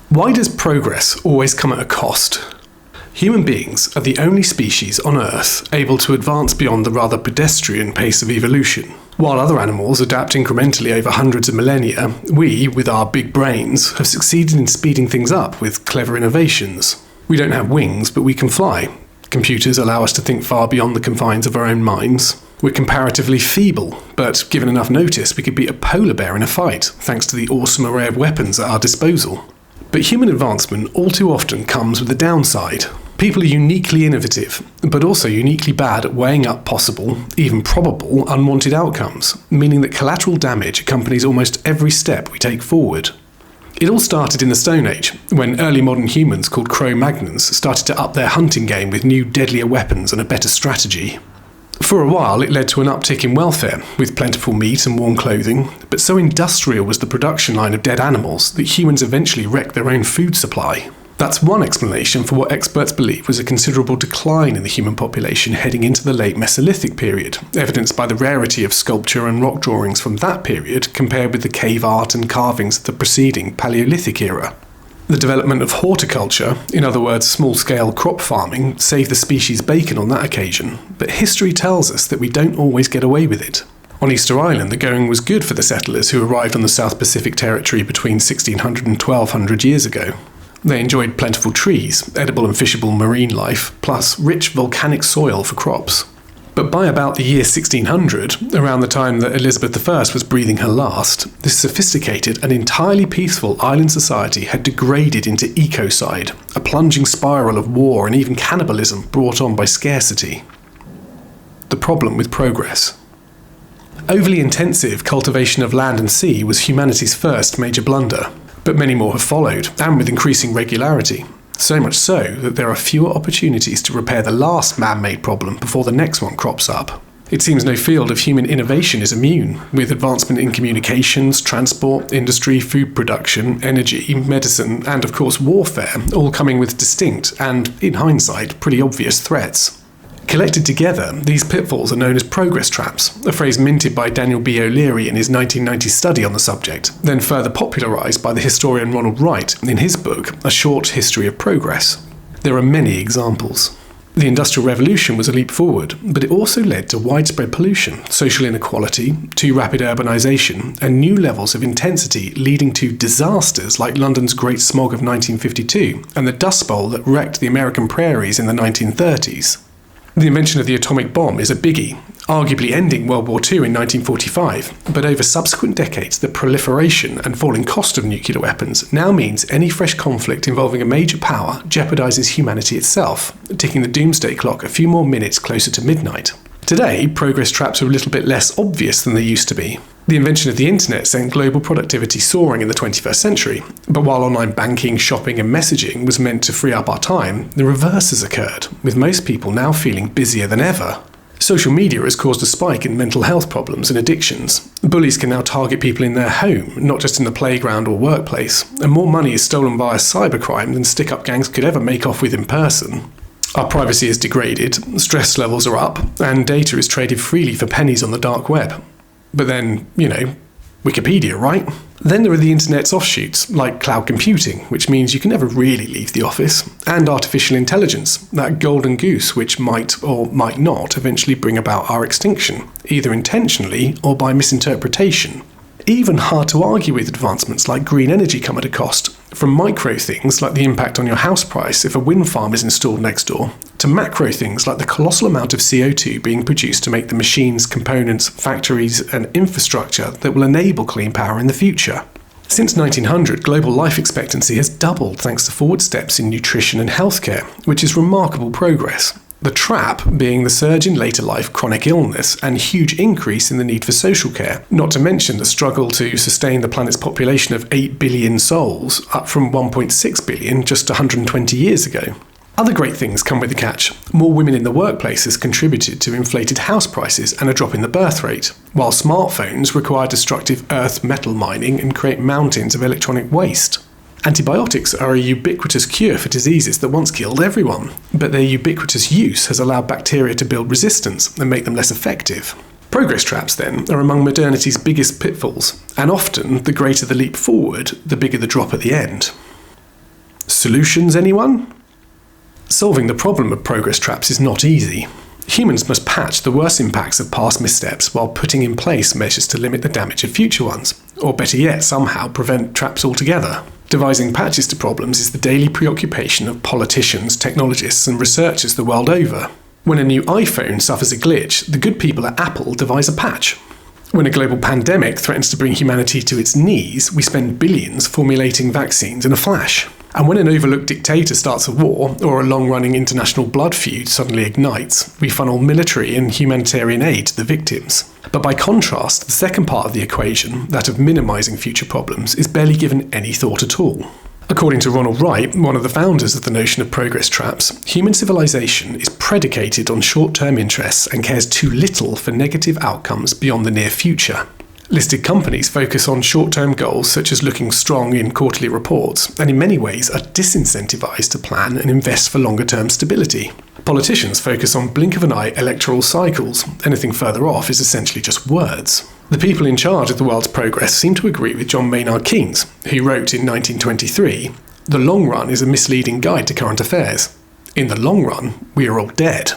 Why does progress always come at a cost? Human beings are the only species on Earth able to advance beyond the rather pedestrian pace of evolution. While other animals adapt incrementally over hundreds of millennia, we, with our big brains, have succeeded in speeding things up with clever innovations. We don't have wings, but we can fly. Computers allow us to think far beyond the confines of our own minds. We're comparatively feeble, but given enough notice, we could beat a polar bear in a fight, thanks to the awesome array of weapons at our disposal. But human advancement all too often comes with a downside. People are uniquely innovative, but also uniquely bad at weighing up possible, even probable, unwanted outcomes, meaning that collateral damage accompanies almost every step we take forward. It all started in the Stone Age, when early modern humans called cro-magnons started to up their hunting game with new deadlier weapons and a better strategy. For a while, it led to an uptick in welfare, with plentiful meat and warm clothing, but so industrial was the production line of dead animals that humans eventually wrecked their own food supply. That's one explanation for what experts believe was a considerable decline in the human population heading into the late Mesolithic period, evidenced by the rarity of sculpture and rock drawings from that period compared with the cave art and carvings of the preceding Paleolithic era. The development of horticulture, in other words small-scale crop farming, saved the species bacon on that occasion, but history tells us that we don't always get away with it. On Easter Island, the going was good for the settlers who arrived on the South Pacific territory between 1600 and 1200 years ago. They enjoyed plentiful trees, edible and fishable marine life, plus rich volcanic soil for crops. But by about the year 1600, around the time that Elizabeth I was breathing her last, this sophisticated and entirely peaceful island society had degraded into ecocide, a plunging spiral of war and even cannibalism brought on by scarcity. The problem with progress. Overly intensive cultivation of land and sea was humanity's first major blunder, but many more have followed, and with increasing regularity. So much so that there are fewer opportunities to repair the last man-made problem before the next one crops up. It seems no field of human innovation is immune, with advancement in communications, transport, industry, food production, energy, medicine, and of course warfare, all coming with distinct and, in hindsight, pretty obvious threats. Collected together, these pitfalls are known as progress traps, a phrase minted by Daniel B. O'Leary in his 1990 study on the subject, then further popularised by the historian Ronald Wright in his book, A Short History of Progress. There are many examples. The Industrial Revolution was a leap forward, but it also led to widespread pollution, social inequality, too rapid urbanisation, and new levels of intensity leading to disasters like London's Great Smog of 1952 and the Dust Bowl that wrecked the American prairies in the 1930s. The invention of the atomic bomb is a biggie, arguably ending World War II in 1945, but over subsequent decades the proliferation and falling cost of nuclear weapons now means any fresh conflict involving a major power jeopardises humanity itself, ticking the doomsday clock a few more minutes closer to midnight. Today, progress traps are a little bit less obvious than they used to be. The invention of the internet sent global productivity soaring in the 21st century, but while online banking, shopping and messaging was meant to free up our time, the reverse has occurred, with most people now feeling busier than ever. Social media has caused a spike in mental health problems and addictions. Bullies can now target people in their home, not just in the playground or workplace, and more money is stolen via cybercrime than stick-up gangs could ever make off with in person. Our privacy is degraded, stress levels are up, and data is traded freely for pennies on the dark web. But then, Wikipedia, right? Then there are the internet's offshoots, like cloud computing, which means you can never really leave the office, and artificial intelligence, that golden goose which might or might not eventually bring about our extinction, either intentionally or by misinterpretation. Even hard to argue with advancements like green energy come at a cost, from micro things like the impact on your house price if a wind farm is installed next door, to macro things like the colossal amount of CO2 being produced to make the machines, components, factories and infrastructure that will enable clean power in the future. Since 1900, global life expectancy has doubled thanks to forward steps in nutrition and healthcare, which is remarkable progress. The trap being the surge in later life chronic illness and huge increase in the need for social care, not to mention the struggle to sustain the planet's population of 8 billion souls, up from 1.6 billion just 120 years ago. Other great things come with the catch. More women in the workplace has contributed to inflated house prices and a drop in the birth rate, while smartphones require destructive earth metal mining and create mountains of electronic waste. Antibiotics are a ubiquitous cure for diseases that once killed everyone, but their ubiquitous use has allowed bacteria to build resistance and make them less effective. Progress traps, then, are among modernity's biggest pitfalls, and often, the greater the leap forward, the bigger the drop at the end. Solutions, anyone? Solving the problem of progress traps is not easy. Humans must patch the worst impacts of past missteps while putting in place measures to limit the damage of future ones, or better yet, somehow prevent traps altogether. Devising patches to problems is the daily preoccupation of politicians, technologists, and researchers the world over. When a new iPhone suffers a glitch, the good people at Apple devise a patch. When a global pandemic threatens to bring humanity to its knees, we spend billions formulating vaccines in a flash. And when an overlooked dictator starts a war, or a long-running international blood feud suddenly ignites, we funnel military and humanitarian aid to the victims. But by contrast, the second part of the equation, that of minimising future problems, is barely given any thought at all. According to Ronald Wright, one of the founders of the notion of progress traps, human civilization is predicated on short-term interests and cares too little for negative outcomes beyond the near future. Listed companies focus on short-term goals such as looking strong in quarterly reports, and in many ways are disincentivized to plan and invest for longer-term stability. Politicians focus on blink-of-an-eye electoral cycles. Anything further off is essentially just words. The people in charge of the world's progress seem to agree with John Maynard Keynes, who wrote in 1923, "The long run is a misleading guide to current affairs. In the long run, we are all dead."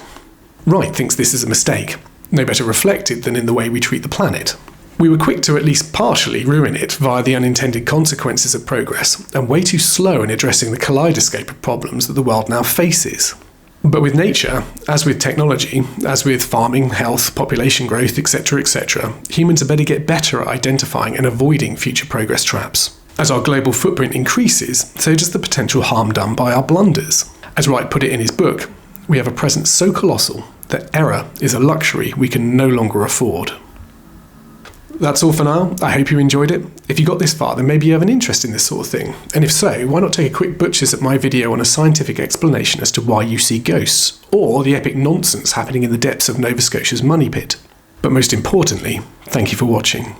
Wright thinks this is a mistake, no better reflected than in the way we treat the planet. We were quick to at least partially ruin it via the unintended consequences of progress, and way too slow in addressing the kaleidoscope of problems that the world now faces. But with nature, as with technology, as with farming, health, population growth, etc., humans had better get better at identifying and avoiding future progress traps. As our global footprint increases, so does the potential harm done by our blunders. As Wright put it in his book, we have a presence so colossal that error is a luxury we can no longer afford. That's all for now. I hope you enjoyed it. If you got this far, then maybe you have an interest in this sort of thing. And if so, why not take a quick butcher's at my video on a scientific explanation as to why you see ghosts, or the epic nonsense happening in the depths of Nova Scotia's money pit. But most importantly, thank you for watching.